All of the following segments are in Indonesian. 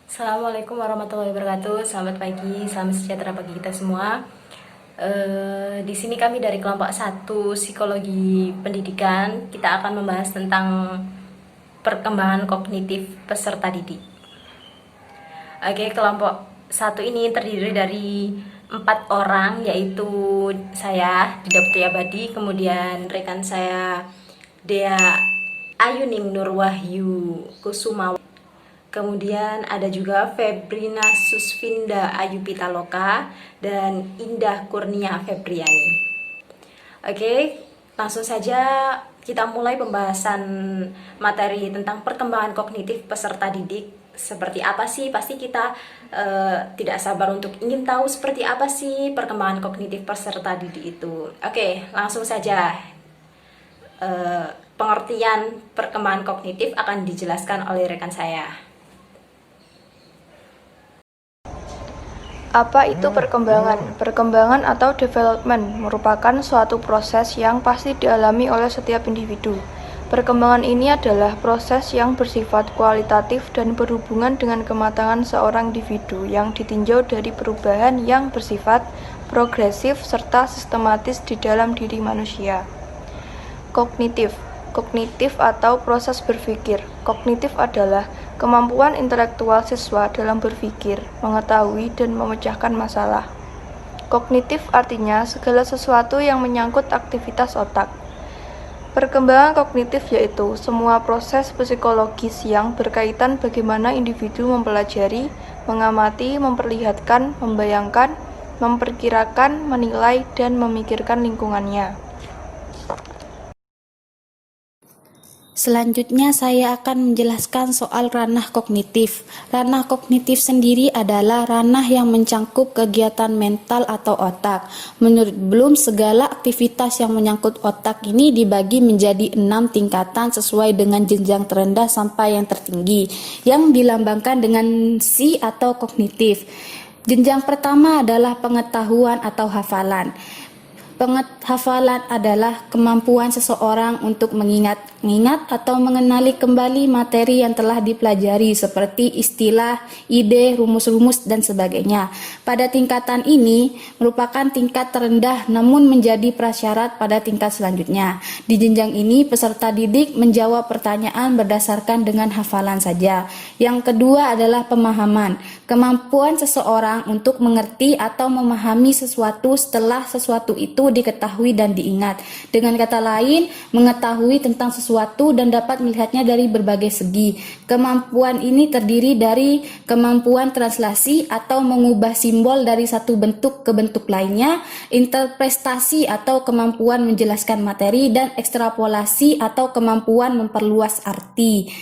Assalamualaikum warahmatullahi wabarakatuh. Selamat pagi, salam sejahtera bagi kita semua. Di sini kami dari kelompok 1 Psikologi Pendidikan. Kita akan membahas tentang perkembangan kognitif peserta didik. Oke, kelompok 1 ini terdiri dari 4 orang, yaitu saya, Dida Putri Abadi, kemudian rekan saya Dea Ayuning Nurwahyu Kusuma. Kemudian ada juga Febrina Susvinda Ayu Pitaloka dan Indah Kurnia Febriani. Oke, langsung saja kita mulai pembahasan materi tentang perkembangan kognitif peserta didik. Seperti apa sih? Pasti kita tidak sabar untuk ingin tahu seperti apa sih perkembangan kognitif peserta didik itu. Oke, langsung saja. Pengertian perkembangan kognitif akan dijelaskan oleh rekan saya. Apa itu perkembangan? Perkembangan atau development merupakan suatu proses yang pasti dialami oleh setiap individu. Perkembangan ini adalah proses yang bersifat kualitatif dan berhubungan dengan kematangan seorang individu yang ditinjau dari perubahan yang bersifat progresif serta sistematis di dalam diri manusia. Kognitif atau proses berpikir. Kognitif adalah kemampuan intelektual siswa dalam berpikir, mengetahui, dan memecahkan masalah. Kognitif artinya segala sesuatu yang menyangkut aktivitas otak. Perkembangan kognitif yaitu semua proses psikologis yang berkaitan bagaimana individu mempelajari, mengamati, memperlihatkan, membayangkan, memperkirakan, menilai, dan memikirkan lingkungannya. Selanjutnya saya akan menjelaskan soal ranah kognitif. Ranah kognitif sendiri adalah ranah yang mencangkup kegiatan mental atau otak. Menurut Bloom, segala aktivitas yang menyangkut otak ini dibagi menjadi 6 tingkatan sesuai dengan jenjang terendah sampai yang tertinggi, yang dilambangkan dengan C atau kognitif. Jenjang pertama adalah pengetahuan atau hafalan. Hafalan adalah kemampuan seseorang untuk mengingat atau mengenali kembali materi yang telah dipelajari seperti istilah, ide, rumus-rumus, dan sebagainya. Pada tingkatan ini merupakan tingkat terendah namun menjadi prasyarat pada tingkat selanjutnya. Di jenjang ini peserta didik menjawab pertanyaan berdasarkan dengan hafalan saja. Yang kedua adalah pemahaman. Kemampuan seseorang untuk mengerti atau memahami sesuatu setelah sesuatu itu diketahui dan diingat. Dengan kata lain, mengetahui tentang sesuatu dan dapat melihatnya dari berbagai segi. Kemampuan ini terdiri dari kemampuan translasi atau mengubah simbol dari satu bentuk ke bentuk lainnya, interpretasi atau kemampuan menjelaskan materi, dan ekstrapolasi atau kemampuan memperluas arti.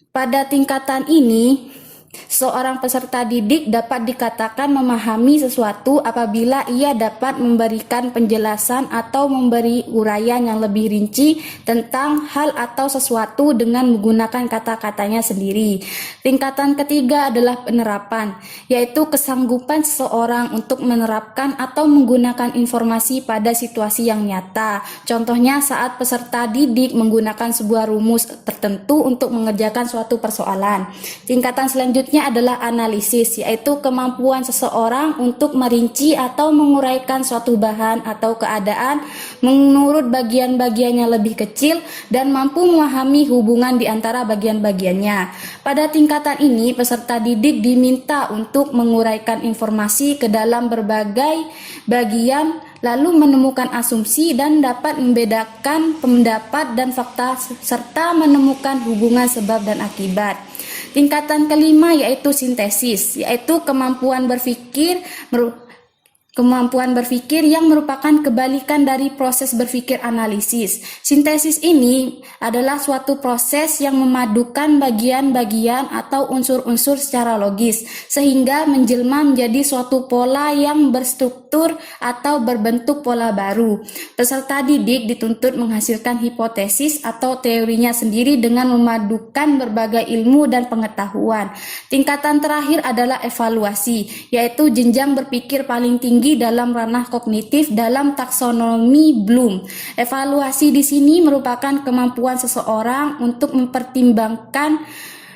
Pada tingkatan ini, seorang peserta didik dapat dikatakan memahami sesuatu apabila ia dapat memberikan penjelasan atau memberi uraian yang lebih rinci tentang hal atau sesuatu dengan menggunakan kata-katanya sendiri. Tingkatan ketiga adalah penerapan, yaitu kesanggupan seseorang untuk menerapkan atau menggunakan informasi pada situasi yang nyata. Contohnya saat peserta didik menggunakan sebuah rumus tertentu untuk mengerjakan suatu persoalan. Tingkatan selanjutnya adalah analisis, yaitu kemampuan seseorang untuk merinci atau menguraikan suatu bahan atau keadaan menurut bagian-bagian yang lebih kecil dan mampu memahami hubungan di antara bagian-bagiannya. Pada tingkatan ini, peserta didik diminta untuk menguraikan informasi ke dalam berbagai bagian, lalu menemukan asumsi dan dapat membedakan pendapat dan fakta serta menemukan hubungan sebab dan akibat. Tingkatan kelima yaitu sintesis, yaitu kemampuan berpikir yang merupakan kebalikan dari proses berpikir analisis. Sintesis ini adalah suatu proses yang memadukan bagian-bagian atau unsur-unsur secara logis, sehingga menjelma menjadi suatu pola yang berstruktur atau berbentuk pola baru. Peserta didik dituntut menghasilkan hipotesis atau teorinya sendiri dengan memadukan berbagai ilmu dan pengetahuan. Tingkatan terakhir adalah evaluasi, yaitu jenjang berpikir paling tinggi dalam ranah kognitif dalam taksonomi Bloom. Evaluasi di sini merupakan kemampuan seseorang untuk mempertimbangkan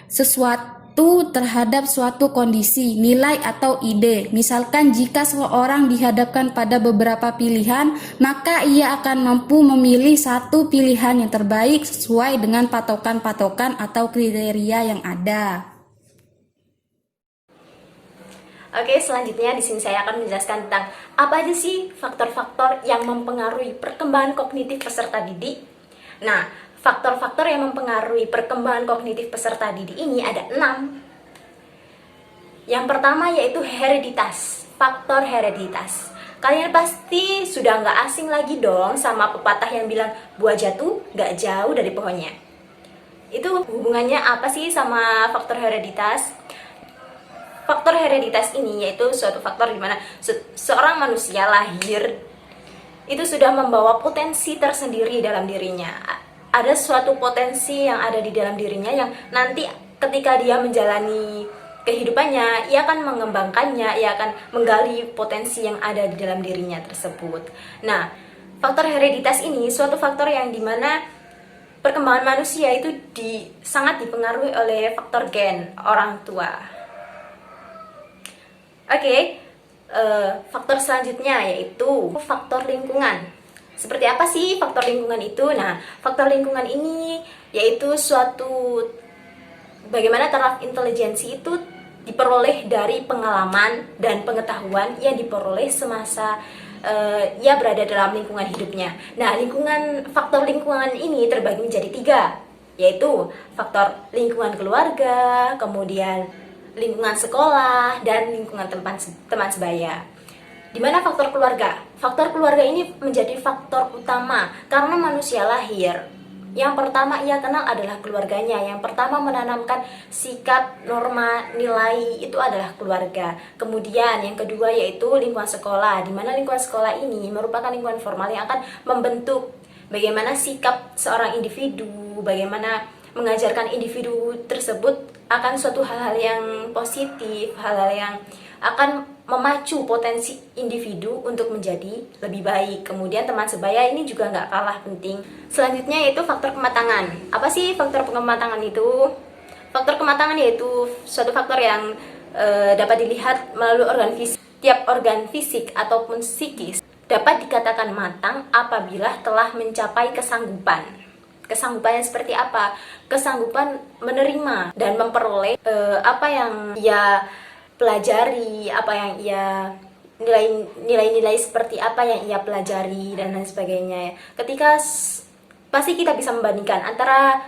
sesuatu terhadap suatu kondisi, nilai atau ide. Misalkan jika seseorang dihadapkan pada beberapa pilihan, maka ia akan mampu memilih satu pilihan yang terbaik sesuai dengan patokan-patokan atau kriteria yang ada. Oke, selanjutnya di sini saya akan menjelaskan tentang apa aja sih faktor-faktor yang mempengaruhi perkembangan kognitif peserta didik. Nah, faktor-faktor yang mempengaruhi perkembangan kognitif peserta didik ini ada 6. Yang pertama yaitu hereditas, faktor hereditas. Kalian pasti sudah nggak asing lagi dong sama pepatah yang bilang buah jatuh nggak jauh dari pohonnya. Itu hubungannya apa sih sama faktor hereditas? Faktor hereditas ini yaitu suatu faktor di mana seorang manusia lahir itu sudah membawa potensi tersendiri dalam dirinya. Ada suatu potensi yang ada di dalam dirinya yang nanti ketika dia menjalani kehidupannya, ia akan mengembangkannya, ia akan menggali potensi yang ada di dalam dirinya tersebut. Nah, faktor hereditas ini suatu faktor yang dimana perkembangan manusia itu sangat dipengaruhi oleh faktor gen orang tua. Oke, faktor selanjutnya yaitu faktor lingkungan. Seperti apa sih faktor lingkungan itu? Nah, faktor lingkungan ini yaitu suatu bagaimana taraf intelijensi itu diperoleh dari pengalaman dan pengetahuan yang diperoleh semasa ia berada dalam lingkungan hidupnya. Nah, faktor lingkungan ini terbagi menjadi 3, yaitu faktor lingkungan keluarga, kemudian lingkungan sekolah, dan lingkungan teman sebaya. Di mana faktor keluarga? Faktor keluarga ini menjadi faktor utama karena manusia lahir. Yang pertama ia kenal adalah keluarganya. Yang pertama menanamkan sikap, norma, nilai itu adalah keluarga. Kemudian yang kedua yaitu lingkungan sekolah. Di mana lingkungan sekolah ini merupakan lingkungan formal yang akan membentuk bagaimana sikap seorang individu, bagaimana mengajarkan individu tersebut akan suatu hal-hal yang positif, hal-hal yang akan memacu potensi individu untuk menjadi lebih baik. Kemudian teman sebaya ini juga nggak kalah penting. Selanjutnya yaitu faktor kematangan. Apa sih faktor kematangan itu? Faktor kematangan yaitu suatu faktor yang dapat dilihat melalui organ fisik. Tiap organ fisik ataupun psikis dapat dikatakan matang apabila telah mencapai kesanggupan. Kesanggupan yang seperti apa? Kesanggupan menerima dan memperoleh apa yang ia pelajari, apa yang ia nilai-nilai seperti apa yang ia pelajari dan lain sebagainya. Ketika pasti kita bisa membandingkan antara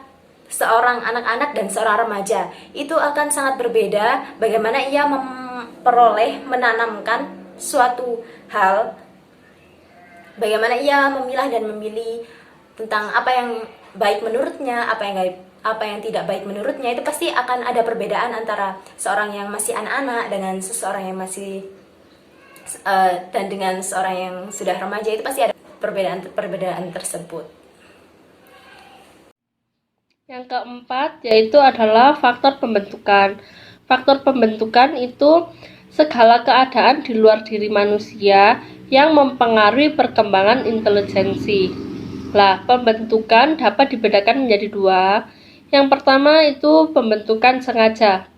seorang anak-anak dan seorang remaja, itu akan sangat berbeda bagaimana ia menanamkan suatu hal, bagaimana ia memilah dan memilih tentang apa yang baik menurutnya, apa yang tidak baik menurutnya. Itu pasti akan ada perbedaan antara seorang yang masih anak-anak dengan seseorang yang masih dan dengan seorang yang sudah remaja. Itu pasti ada perbedaan tersebut. Yang keempat yaitu adalah faktor pembentukan. Faktor pembentukan itu segala keadaan di luar diri manusia yang mempengaruhi perkembangan intelijensi. Lah, pembentukan dapat dibedakan menjadi 2. Yang pertama itu pembentukan sengaja.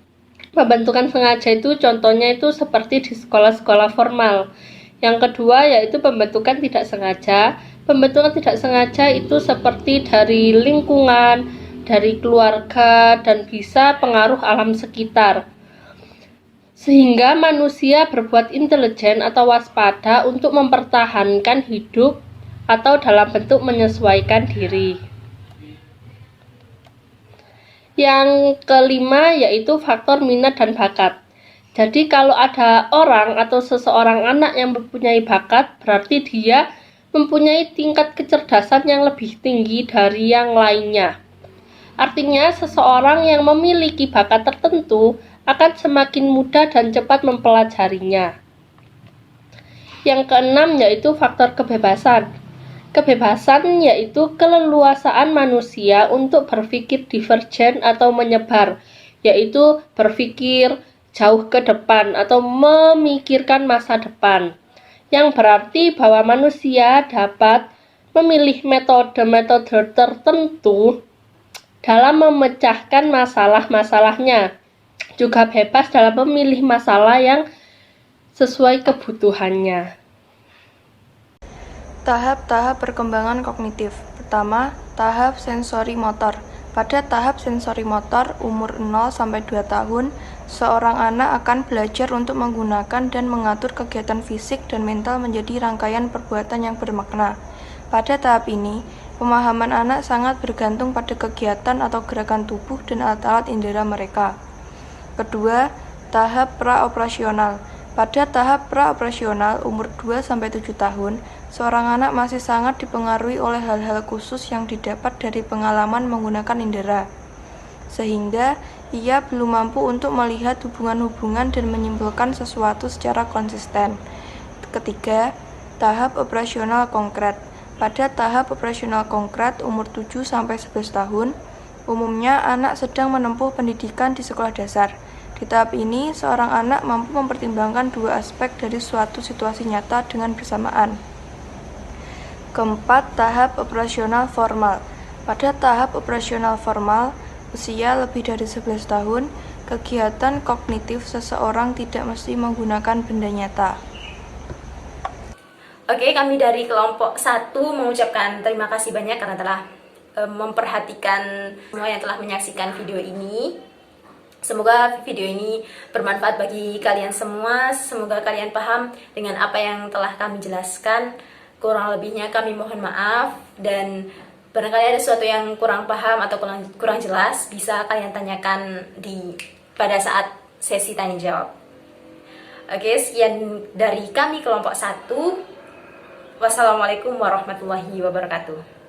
Pembentukan sengaja itu contohnya itu seperti di sekolah-sekolah formal. Yang kedua yaitu pembentukan tidak sengaja. Pembentukan tidak sengaja itu seperti dari lingkungan, dari keluarga, dan bisa pengaruh alam sekitar. Sehingga manusia berbuat intelijen atau waspada untuk mempertahankan hidup atau dalam bentuk menyesuaikan diri. Yang kelima yaitu faktor minat dan bakat. Jadi kalau ada orang atau seseorang anak yang mempunyai bakat, berarti dia mempunyai tingkat kecerdasan yang lebih tinggi dari yang lainnya. Artinya seseorang yang memiliki bakat tertentu akan semakin mudah dan cepat mempelajarinya. Yang keenam yaitu faktor kebebasan. Kebebasan yaitu keleluasaan manusia untuk berpikir divergen atau menyebar, yaitu berpikir jauh ke depan atau memikirkan masa depan, yang berarti bahwa manusia dapat memilih metode-metode tertentu dalam memecahkan masalah-masalahnya, juga bebas dalam memilih masalah yang sesuai kebutuhannya. Tahap-tahap perkembangan kognitif. Pertama, tahap sensori motor. Pada tahap sensori motor umur 0-2 tahun, seorang anak akan belajar untuk menggunakan dan mengatur kegiatan fisik dan mental menjadi rangkaian perbuatan yang bermakna. Pada tahap ini, pemahaman anak sangat bergantung pada kegiatan atau gerakan tubuh dan alat-alat indera mereka. Kedua, tahap praoperasional. Pada tahap praoperasional umur 2-7 tahun, seorang anak masih sangat dipengaruhi oleh hal-hal khusus yang didapat dari pengalaman menggunakan indera, sehingga ia belum mampu untuk melihat hubungan-hubungan dan menyimpulkan sesuatu secara konsisten. Ketiga, tahap operasional konkret. Pada tahap operasional konkret umur 7-11 tahun, umumnya anak sedang menempuh pendidikan di sekolah dasar. Di tahap ini, seorang anak mampu mempertimbangkan dua aspek dari suatu situasi nyata dengan bersamaan. Keempat, tahap operasional formal. Pada tahap operasional formal, usia lebih dari 11 tahun, kegiatan kognitif seseorang tidak mesti menggunakan benda nyata. Oke, kami dari kelompok 1 mengucapkan terima kasih banyak karena telah memperhatikan semua yang telah menyaksikan video ini. Semoga video ini bermanfaat bagi kalian semua. Semoga kalian paham dengan apa yang telah kami jelaskan. Kurang lebihnya kami mohon maaf, dan barangkali ada sesuatu yang kurang paham atau kurang jelas, bisa kalian tanyakan pada saat sesi tanya jawab. Oke, sekian dari kami kelompok 1. Wassalamualaikum warahmatullahi wabarakatuh.